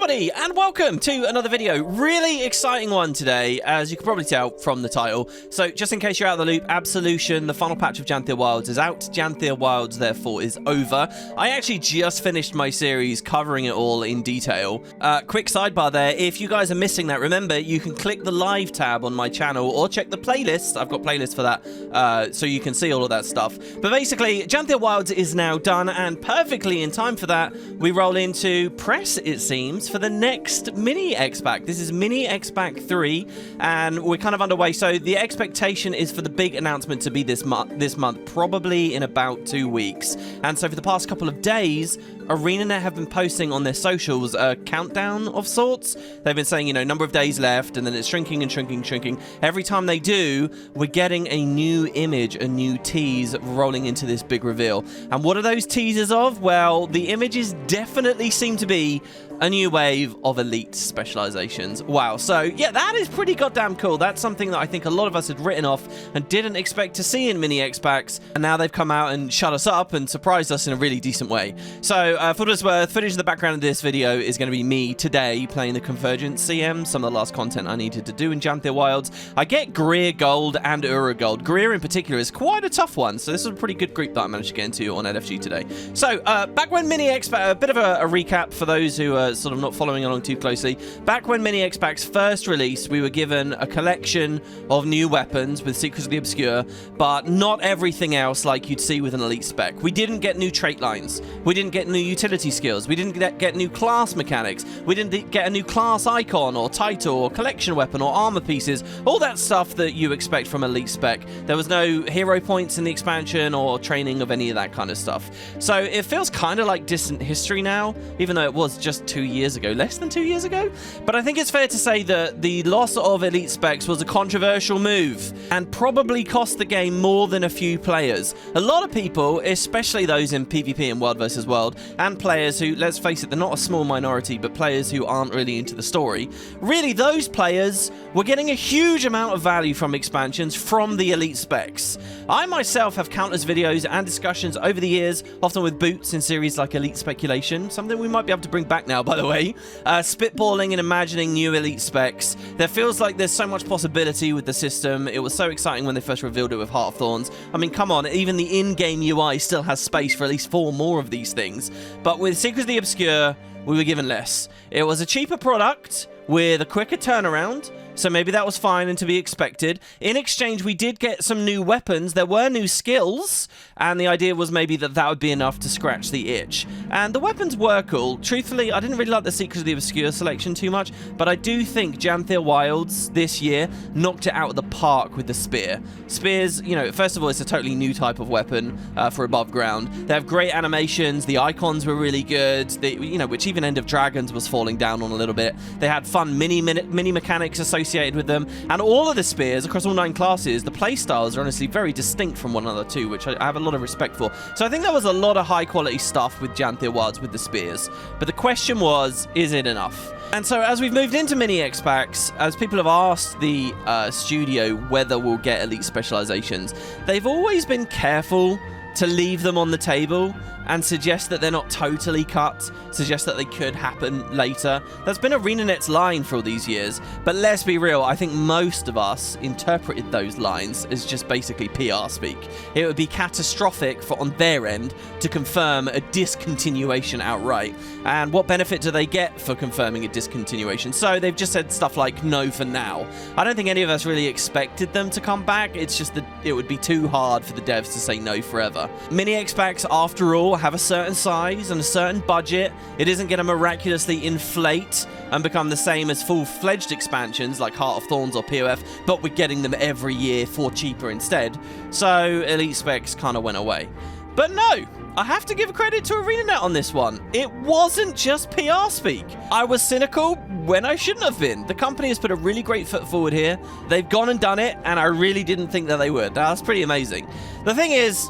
everybody, and welcome to another video. Really exciting one today, as you can probably tell from the title. So, just in case you're out of the loop, Absolution, the final patch of Janthea Wilds is out. Janthea Wilds, therefore, is over. I actually just finished my series covering it all in detail. Quick sidebar there, if you guys are missing that, remember, you can click the live tab on my channel or check the playlist. I've got playlists for that, so you can see all of that stuff. But basically, Janthea Wilds is now done, and perfectly in time for that, we roll into press, it seems, for the next mini expac. This is mini expac 3, and we're kind of underway. So the expectation is for the big announcement to be this month, probably in about 2 weeks. And so for the past couple of days, Arenanet have been posting on their socials a countdown of sorts. They've been saying, you know, number of days left, and then it's shrinking and shrinking and shrinking. Every time they do, we're getting a new image, a new tease rolling into this big reveal. And what are those teasers of? Well, the images definitely seem to be a new wave of elite specializations. Wow. So, yeah, that is pretty goddamn cool. That's something that I think a lot of us had written off and didn't expect to see in mini expacs, and now they've come out and shut us up and surprised us in a really decent way. So, for what it's worth, footage in the background of this video is going to be me today playing the Convergence CM, some of the last content I needed to do in Janthea Wilds. I get Greer Gold and Ura Gold. Greer in particular is quite a tough one, so this is a pretty good group that I managed to get into on LFG today. So, back when mini expac, a bit of a recap for those who are sort of not following along too closely. Back when mini expacs first released, we were given a collection of new weapons with Secrets of the Obscure, but not everything else like you'd see with an elite spec. We didn't get new trait lines. We didn't get new utility skills. We didn't get new class mechanics. We didn't get a new class icon or title or collection weapon or armor pieces. All that stuff that you expect from elite spec. There was no hero points in the expansion or training of any of that kind of stuff. So it feels kind of like distant history now, even though it was just 2 years ago, less than 2 years ago. But I think it's fair to say that the loss of elite specs was a controversial move and probably cost the game more than a few players. A lot of people, especially those in PvP and World vs. World, and players who, let's face it, they're not a small minority, but players who aren't really into the story, really those players were getting a huge amount of value from expansions from the elite specs. I myself have countless videos and discussions over the years, often with boots in series like Elite Speculation, something we might be able to bring back now, by the way, spitballing and imagining new elite specs. There feels like there's so much possibility with the system. It was so exciting when they first revealed it with Heart of Thorns. I mean, come on, even the in-game UI still has space for at least 4 more of these things. But with Secrets of the Obscure, we were given less. It was a cheaper product with a quicker turnaround, so maybe that was fine and to be expected. In exchange, we did get some new weapons. There were new skills, and the idea was maybe that would be enough to scratch the itch. And the weapons were cool. Truthfully, I didn't really like the Secrets of the Obscure selection too much, but I do think Janthea Wilds this year knocked it out of the park with the spear. Spears, you know, first of all, it's a totally new type of weapon for above ground. They have great animations. The icons were really good, you know, which even End of Dragons was falling down on a little bit. They had fun mini mechanics associated with them, and all of the spears across all 9 classes, the playstyles are honestly very distinct from one another too, which I have a lot of respect for. So I think there was a lot of high quality stuff with Janthea Wilds with the spears, but the question was, is it enough? And so as we've moved into mini expacs, as people have asked the studio whether we'll get elite specializations, they've always been careful to leave them on the table and suggest that they're not totally cut, suggest that they could happen later. That's been Arenanet's line for all these years, but let's be real, I think most of us interpreted those lines as just basically PR speak. It would be catastrophic on their end to confirm a discontinuation outright. And what benefit do they get for confirming a discontinuation? So they've just said stuff like no for now. I don't think any of us really expected them to come back. It's just that it would be too hard for the devs to say no forever. Mini expacs, after all, have a certain size and a certain budget. It isn't going to miraculously inflate and become the same as full-fledged expansions like Heart of Thorns or POF, but we're getting them every year for cheaper instead. So elite specs kind of went away. But no, I have to give credit to Arenanet on this one. It wasn't just PR speak. I was cynical when I shouldn't have been. The company has put a really great foot forward here. They've gone and done it, and I really didn't think that they would. That's pretty amazing. The thing is,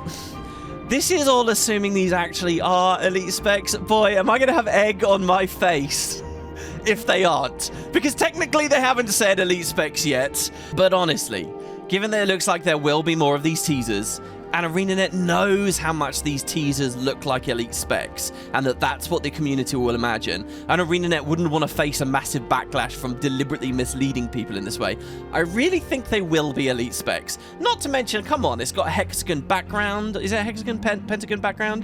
this is all assuming these actually are elite specs. Boy, am I going to have egg on my face if they aren't. Because technically they haven't said elite specs yet. But honestly, given that it looks like there will be more of these teasers, And Arenanet knows how much these teasers look like elite specs, and that's what the community will imagine. And Arenanet wouldn't want to face a massive backlash from deliberately misleading people in this way. I really think they will be elite specs. Not to mention, come on, it's got a hexagon background. Is it a hexagon pentagon background?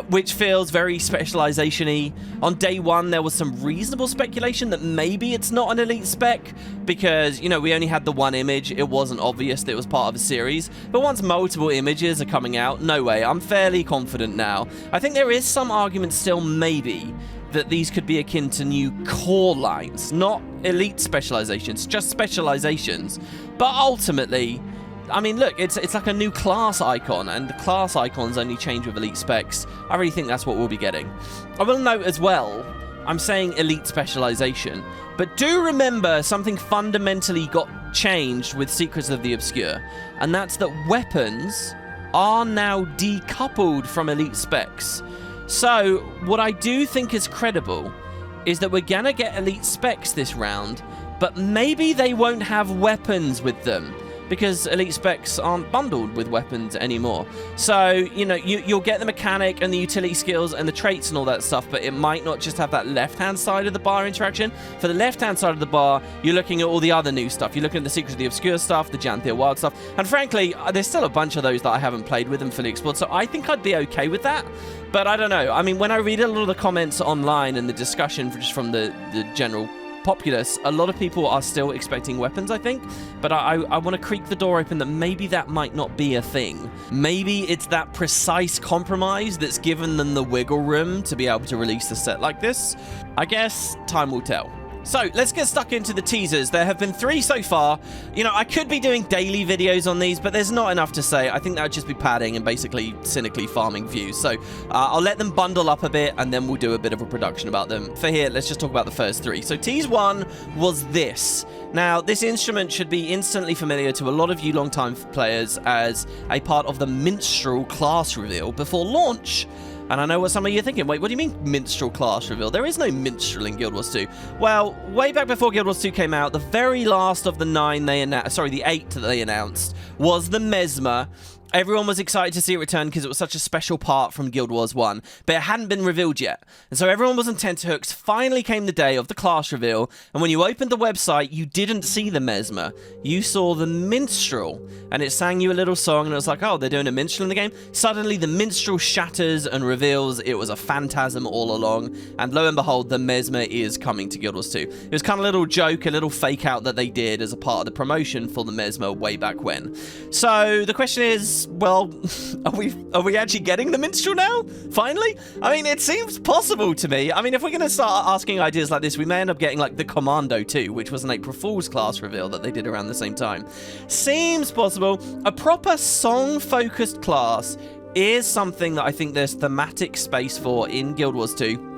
Which feels very Specialisation-y. On day one, there was some reasonable speculation that maybe it's not an elite spec, because, you know, we only had the one image. It wasn't obvious that it was part of a series. But once multiple images are coming out, no way. I'm fairly confident now. I think there is some argument still, maybe, that these could be akin to new core lines, not elite specializations, just specializations. But ultimately, I mean, look, it's like a new class icon, and the class icons only change with elite specs. I really think that's what we'll be getting. I will note as well, I'm saying elite specialization, but do remember something fundamentally got changed with Secrets of the Obscure, and that's that weapons are now decoupled from elite specs. So, what I do think is credible is that we're gonna get elite specs this round, but maybe they won't have weapons with them, because elite specs aren't bundled with weapons anymore. So, you know, you'll get the mechanic and the utility skills and the traits and all that stuff, but it might not just have that left-hand side of the bar interaction. For the left-hand side of the bar, you're looking at all the other new stuff. You're looking at the Secrets of the Obscure stuff, the Janthea Wild stuff, and frankly, there's still a bunch of those that I haven't played with and fully explored, so I think I'd be okay with that. But I don't know. I mean, when I read a lot of the comments online and the discussion just from the general populace, a lot of people are still expecting weapons, I think, but I want to creak the door open that maybe that might not be a thing. Maybe it's that precise compromise that's given them the wiggle room to be able to release a set like this. I guess time will tell. So, let's get stuck into the teasers. There have been 3 so far. You know, I could be doing daily videos on these, but there's not enough to say. I think that would just be padding and basically cynically farming views. So, I'll let them bundle up a bit, and then we'll do a bit of a production about them. For here, let's just talk about the first 3. So, tease 1 was this. Now, this instrument should be instantly familiar to a lot of you long-time players as a part of the minstrel class reveal before launch. And I know what some of you are thinking. Wait, what do you mean minstrel class reveal? There is no minstrel in Guild Wars 2. Well, way back before Guild Wars 2 came out, the very last of the 9 they announced, sorry, the 8 that they announced, was the Mesmer. Everyone was excited to see it return because it was such a special part from Guild Wars 1, but it hadn't been revealed yet. And so everyone was on tenterhooks. Finally came the day of the class reveal, and when you opened the website, you didn't see the Mesmer. You saw the Minstrel, and it sang you a little song, and it was like, oh, they're doing a Minstrel in the game? Suddenly, the Minstrel shatters and reveals it was a phantasm all along, and lo and behold, the Mesmer is coming to Guild Wars 2. It was kind of a little joke, a little fake out that they did as a part of the promotion for the Mesmer way back when. So, the question is, well, are we actually getting the Minstrel now? Finally? I mean, it seems possible to me. I mean, if we're going to start asking ideas like this, we may end up getting like the Commando 2, which was an April Fool's class reveal that they did around the same time. Seems possible. A proper song-focused class is something that I think there's thematic space for in Guild Wars 2.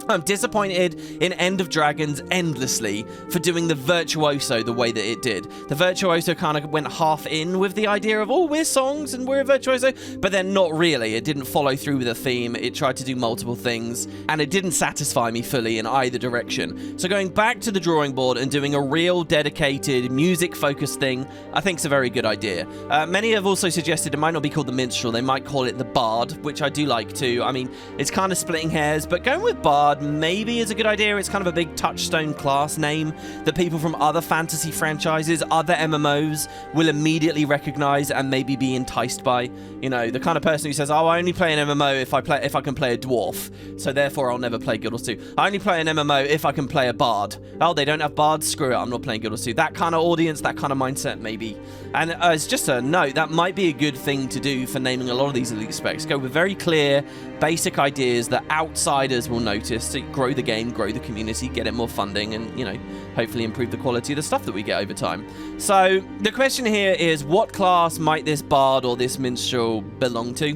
I'm disappointed in End of Dragons endlessly for doing the Virtuoso the way that it did. The Virtuoso kind of went half in with the idea of, oh, we're songs and we're a Virtuoso, but then not really. It didn't follow through with a theme. It tried to do multiple things, and it didn't satisfy me fully in either direction. So going back to the drawing board and doing a real dedicated music-focused thing, I think is a very good idea. Many have also suggested it might not be called the Minstrel. They might call it the Bard, which I do like too. I mean, it's kind of splitting hairs, but going with Bard maybe is a good idea. It's kind of a big touchstone class name that people from other fantasy franchises, other MMOs will immediately recognize and maybe be enticed by. You know, the kind of person who says, oh, I only play an MMO if I can play a dwarf, so therefore I'll never play Guild Wars 2. I only play an MMO if I can play a bard. Oh, they don't have bards? Screw it, I'm not playing Guild Wars 2. That kind of audience, that kind of mindset maybe. And it's just a note, that might be a good thing to do for naming a lot of these elite specs. Go with very clear, basic ideas that outsiders will notice to grow the game, grow the community, get it more funding, and, you know, hopefully improve the quality of the stuff that we get over time. So the question here is, what class might this bard or this minstrel belong to?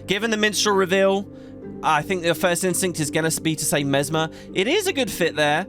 Given the minstrel reveal, I think the first instinct is going to be to say Mesmer. It is a good fit there,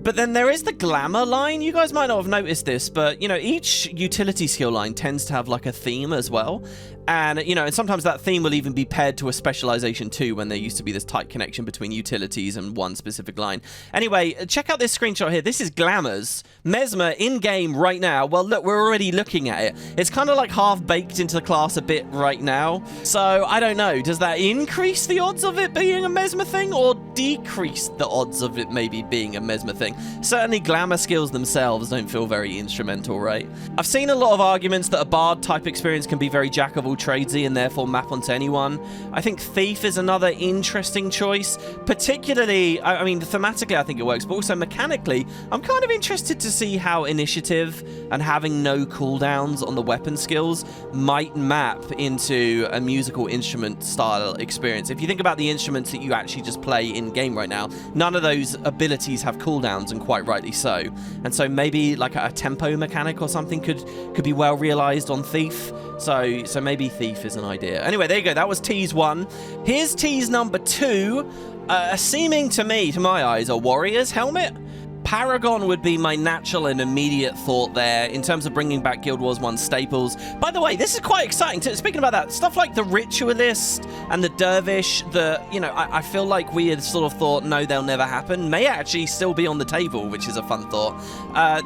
But then there is the glamour line. You guys might not have noticed this, but, you know, each utility skill line tends to have, like, a theme as well. And, you know, and sometimes that theme will even be paired to a specialization too, when there used to be this tight connection between utilities and one specific line. Anyway, check out this screenshot here. This is Glamour's Mesmer in-game right now. Well, look, we're already looking at it. It's kind of like half-baked into the class a bit right now. So, I don't know. Does that increase the odds of it being a Mesmer thing, or decrease the odds of it maybe being a Mesmer thing? Certainly, Glamour skills themselves don't feel very instrumental, right? I've seen a lot of arguments that a Bard type experience can be very jack of all tradesy and therefore map onto anyone. I think Thief is another interesting choice, particularly, I mean, thematically I think it works, but also mechanically, I'm kind of interested to see how Initiative and having no cooldowns on the weapon skills might map into a musical instrument style experience. If you think about the instruments that you actually just play in-game right now, none of those abilities have cooldowns, and quite rightly so. And so maybe like a tempo mechanic or something could be well realized on Thief. So maybe Thief is an idea. Anyway, there you go. That was tease 1. Here's tease number 2. Seeming to me, to my eyes, a warrior's helmet. Paragon would be my natural and immediate thought there in terms of bringing back Guild Wars 1 staples. By the way, this is quite exciting. Speaking about that, stuff like the Ritualist and the Dervish, you know, I feel like we had sort of thought, no, they'll never happen, may actually still be on the table, which is a fun thought.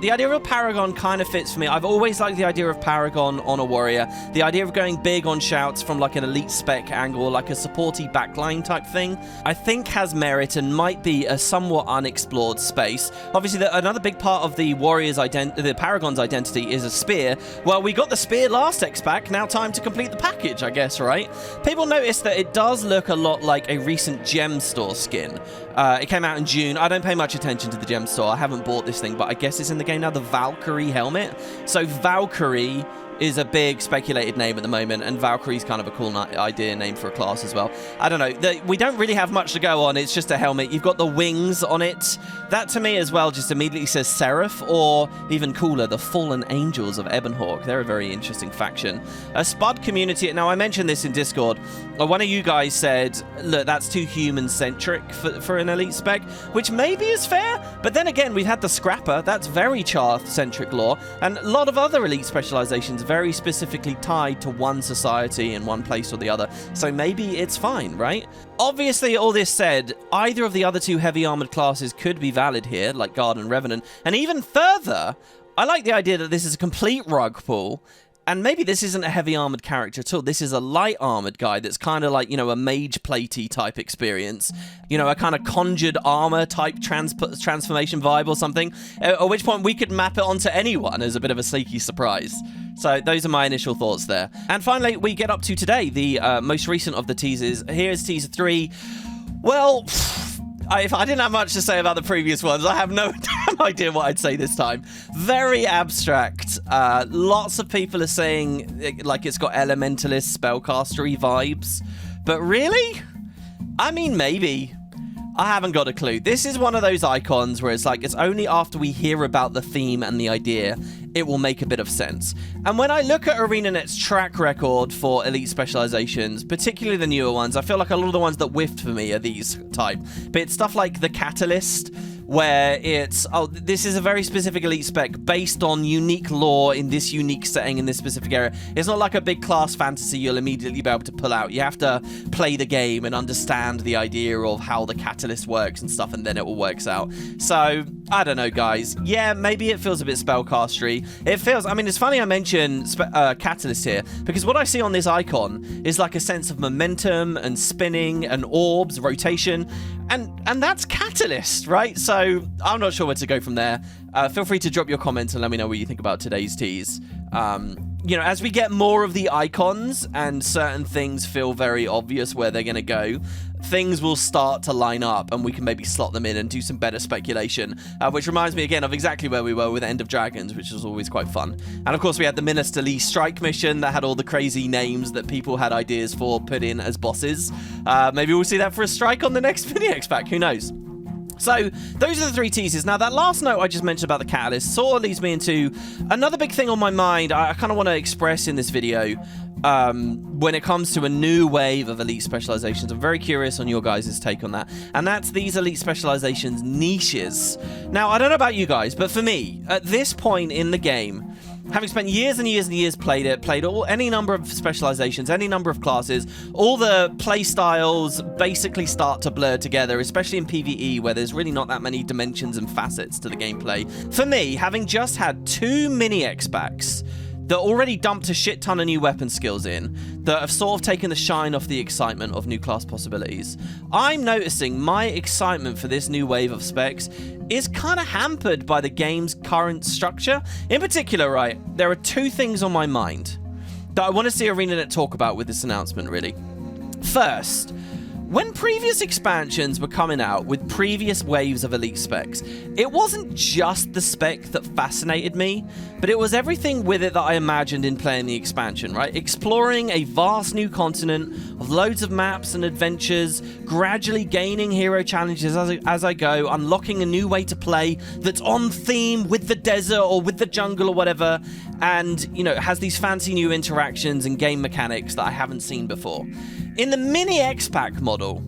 The idea of Paragon kind of fits for me. I've always liked the idea of Paragon on a warrior. The idea of going big on shouts from like an elite spec angle, like a supporty backline type thing, I think has merit and might be a somewhat unexplored space. Obviously, another big part of the Warrior's identity, the Paragon's identity, is a spear. Well, we got the spear last expac, now time to complete the package, I guess, right? People notice that it does look a lot like a recent gem store skin. It came out in June. I don't pay much attention to the gem store. I haven't bought this thing, but I guess it's in the game now, the Valkyrie helmet. So Valkyrie is a big speculated name at the moment, and Valkyrie's kind of a cool idea name for a class as well. I don't know. We don't really have much to go on. It's just a helmet. You've got the wings on it. That, to me, as well, just immediately says Seraph, or even cooler, the Fallen Angels of Ebonhawk. They're a very interesting faction. A Spud community. Now, I mentioned this in Discord. One of you guys said, look, that's too human-centric for an elite spec, which maybe is fair, but then again, we've had the Scrapper. That's very Char-centric lore, and a lot of other elite specializations very specifically tied to one society in one place or the other. So maybe it's fine, right? Obviously, all this said, either of the other two heavy armored classes could be valid here, like Guard and Revenant. And even further, I like the idea that this is a complete rug pull. And maybe this isn't a heavy armored character at all. This is a light armored guy that's kind of like, you know, a mage platey type experience. You know, a kind of conjured armor type transformation vibe or something. At which point we could map it onto anyone as a bit of a sneaky surprise. So those are my initial thoughts there. And finally, we get up to today, the most recent of the teasers. Here's teaser 3. Well, if I didn't have much to say about the previous ones, I have no damn idea what I'd say this time. Very abstract. Lots of people are saying like it's got elementalist spellcastery vibes. But really? I mean, maybe. I haven't got a clue. This is one of those icons where it's like, it's only after we hear about the theme and the idea, it will make a bit of sense. And when I look at Arenanet's track record for elite specializations, particularly the newer ones, I feel like a lot of the ones that whiffed for me are these type. But it's stuff like the Catalyst, where it's, oh, this is a very specific elite spec based on unique lore in this unique setting in this specific area. It's not like a big class fantasy you'll immediately be able to pull out. You have to play the game and understand the idea of how the Catalyst works and stuff, and then it all works out. So, I don't know, guys. Yeah, maybe it feels a bit spellcastery. It feels, I mean, it's funny I mention Catalyst here, because what I see on this icon is like a sense of momentum and spinning and orbs, rotation, and that's Catalyst, right? So I'm not sure where to go from there. Feel free to drop your comments and let me know what you think about today's tease. You know, as we get more of the icons and certain things feel very obvious where they're going to go, things will start to line up and we can maybe slot them in and do some better speculation, which reminds me again of exactly where we were with End of Dragons, which was always quite fun. And of course we had the Minister Lee strike mission that had all the crazy names that people had ideas for put in as bosses. Maybe we'll see that for a strike on the next mini expac, who knows? So those are the 3 teasers. Now, that last note I just mentioned about the catalyst sort of leads me into another big thing on my mind I kind of want to express in this video when it comes to a new wave of elite specializations. I'm very curious on your guys' take on that. And that's these elite specializations niches. Now, I don't know about you guys, but for me, at this point in the game, having spent years and years and years played any number of specializations, any number of classes, all the play styles basically start to blur together, especially in PvE, where there's really not that many dimensions and facets to the gameplay. For me, having just had 2 mini expacs that already dumped a shit ton of new weapon skills in, that have sort of taken the shine off the excitement of new class possibilities, I'm noticing my excitement for this new wave of specs is kind of hampered by the game's current structure. In particular, right, there are 2 things on my mind that I want to see Arenanet talk about with this announcement, really. First, when previous expansions were coming out with previous waves of elite specs, it wasn't just the spec that fascinated me, but it was everything with it that I imagined in playing the expansion, right? Exploring a vast new continent of loads of maps and adventures, gradually gaining hero challenges as I go, unlocking a new way to play that's on theme with the desert or with the jungle or whatever, and, you know, has these fancy new interactions and game mechanics that I haven't seen before. In the mini expac model,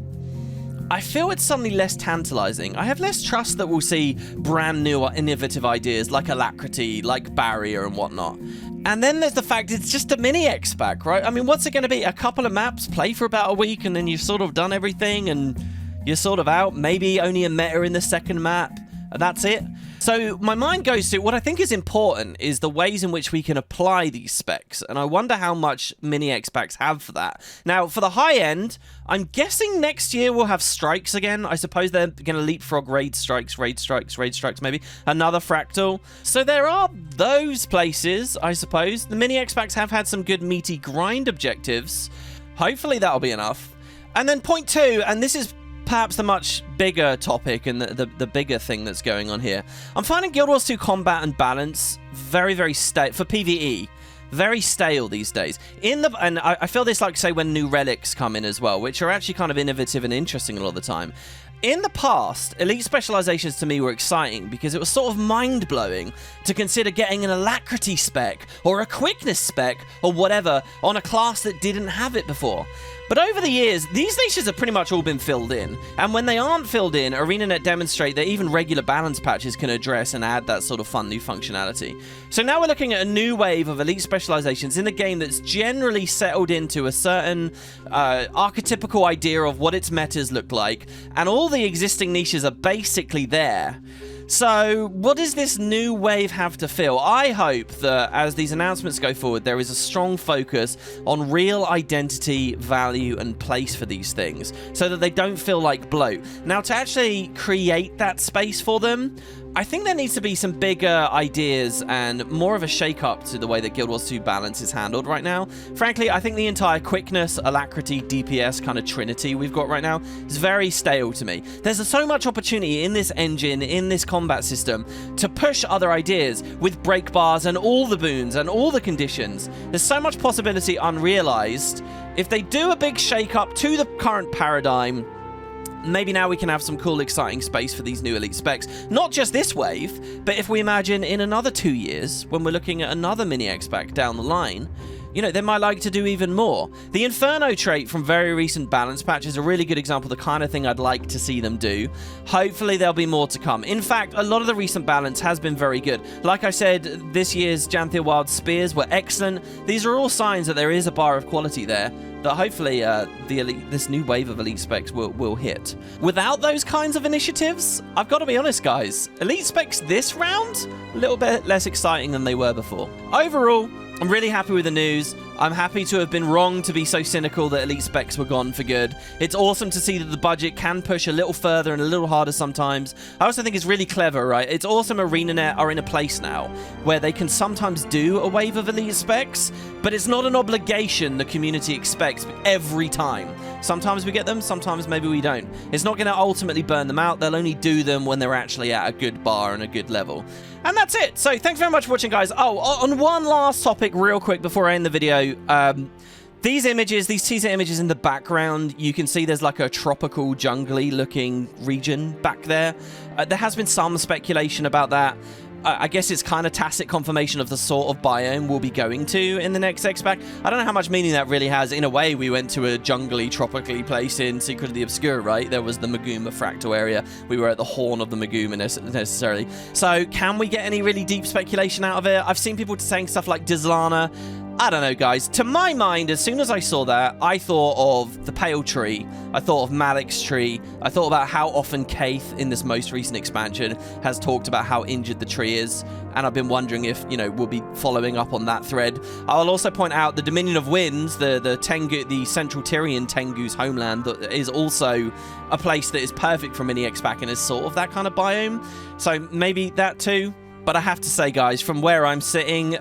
I feel it's suddenly less tantalizing. I have less trust that we'll see brand new or innovative ideas like Alacrity, like Barrier and whatnot. And then there's the fact it's just a mini expac, right? I mean, what's it going to be? A couple of maps, play for about a week, and then you've sort of done everything and you're sort of out. Maybe only a meta in the second map, and that's it. So my mind goes to what I think is important is the ways in which we can apply these specs, and I wonder how much mini expacs have for that. Now, for the high end, I'm guessing next year we'll have strikes again. I suppose they're going to leapfrog raid strikes, maybe. Another fractal. So there are those places, I suppose. The mini expacs have had some good meaty grind objectives. Hopefully that'll be enough. And then point 2, and this is perhaps the much bigger topic and the bigger thing that's going on here. I'm finding Guild Wars 2 combat and balance very stale for PvE. Very stale these days. And I feel this, like, say, when new relics come in as well, which are actually kind of innovative and interesting a lot of the time. In the past, elite specializations to me were exciting because it was sort of mind-blowing to consider getting an alacrity spec or a quickness spec or whatever on a class that didn't have it before. But over the years, these niches have pretty much all been filled in. And when they aren't filled in, Arenanet demonstrate that even regular balance patches can address and add that sort of fun new functionality. So now we're looking at a new wave of elite specializations in the game that's generally settled into a certain archetypical idea of what its metas look like. And all the existing niches are basically there. So, what does this new wave have to fill? I hope that as these announcements go forward, there is a strong focus on real identity, value, and place for these things, so that they don't feel like bloat. Now, to actually create that space for them, I think there needs to be some bigger ideas and more of a shake-up to the way that Guild Wars 2 balance is handled right now. Frankly, I think the entire quickness, alacrity, DPS kind of trinity we've got right now is very stale to me. There's so much opportunity in this engine, in this combat system, to push other ideas with break bars and all the boons and all the conditions. There's so much possibility unrealized. If they do a big shake-up to the current paradigm, maybe now we can have some cool, exciting space for these new elite specs. Not just this wave, but if we imagine in another 2 years, when we're looking at another mini expac down the line, you know, they might like to do even more. The Inferno trait from very recent balance patch is a really good example of the kind of thing I'd like to see them do. Hopefully there'll be more to come. In fact, a lot of the recent balance has been very good. Like I said, this year's Janthir Wild Spears were excellent. These are all signs that there is a bar of quality there that hopefully this new wave of elite specs will hit. Without those kinds of initiatives, I've got to be honest, guys, elite specs this round, a little bit less exciting than they were before. Overall, I'm really happy with the news. I'm happy to have been wrong to be so cynical that elite specs were gone for good. It's awesome to see that the budget can push a little further and a little harder sometimes. I also think it's really clever, right? It's awesome Arenanet are in a place now where they can sometimes do a wave of elite specs, but it's not an obligation the community expects every time. Sometimes we get them, sometimes maybe we don't. It's not going to ultimately burn them out. They'll only do them when they're actually at a good bar and a good level. And that's it. So thanks very much for watching, guys. Oh, on one last topic real quick before I end the video. These images, these teaser images in the background, you can see there's like a tropical, jungly looking region back there. There has been some speculation about that. I guess it's kind of tacit confirmation of the sort of biome we'll be going to in the next expac. I don't know how much meaning that really has. In a way, we went to a jungly, tropically place in Secret of the Obscure, right? There was the Maguma fractal area. We were at the horn of the Maguma necessarily. So can we get any really deep speculation out of it? I've seen people saying stuff like Dislana. I don't know, guys. To my mind, as soon as I saw that, I thought of the Pale Tree. I thought of Malik's Tree. I thought about how often Kaith, in this most recent expansion, has talked about how injured the tree is. And I've been wondering if, you know, we'll be following up on that thread. I'll also point out the Dominion of Winds, the Tengu, the Central Tyrian Tengu's homeland, that is also a place that is perfect for mini expac and is sort of that kind of biome. So maybe that too. But I have to say, guys, from where I'm sitting,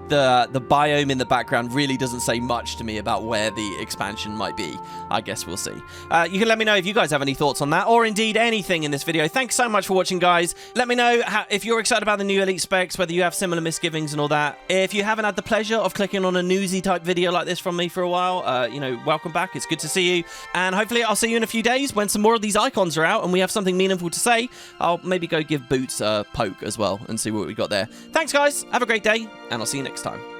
the biome in the background really doesn't say much to me about where the expansion might be. I guess we'll see. You can let me know if you guys have any thoughts on that, or indeed anything in this video. Thanks so much for watching, guys. Let me know if you're excited about the new Elite specs, whether you have similar misgivings and all that. If you haven't had the pleasure of clicking on a newsy type video like this from me for a while, you know, welcome back. It's good to see you. And hopefully I'll see you in a few days when some more of these icons are out and we have something meaningful to say. I'll maybe go give Boots a poke as well and see what we got there. Thanks, guys. Have a great day, and I'll see you next time.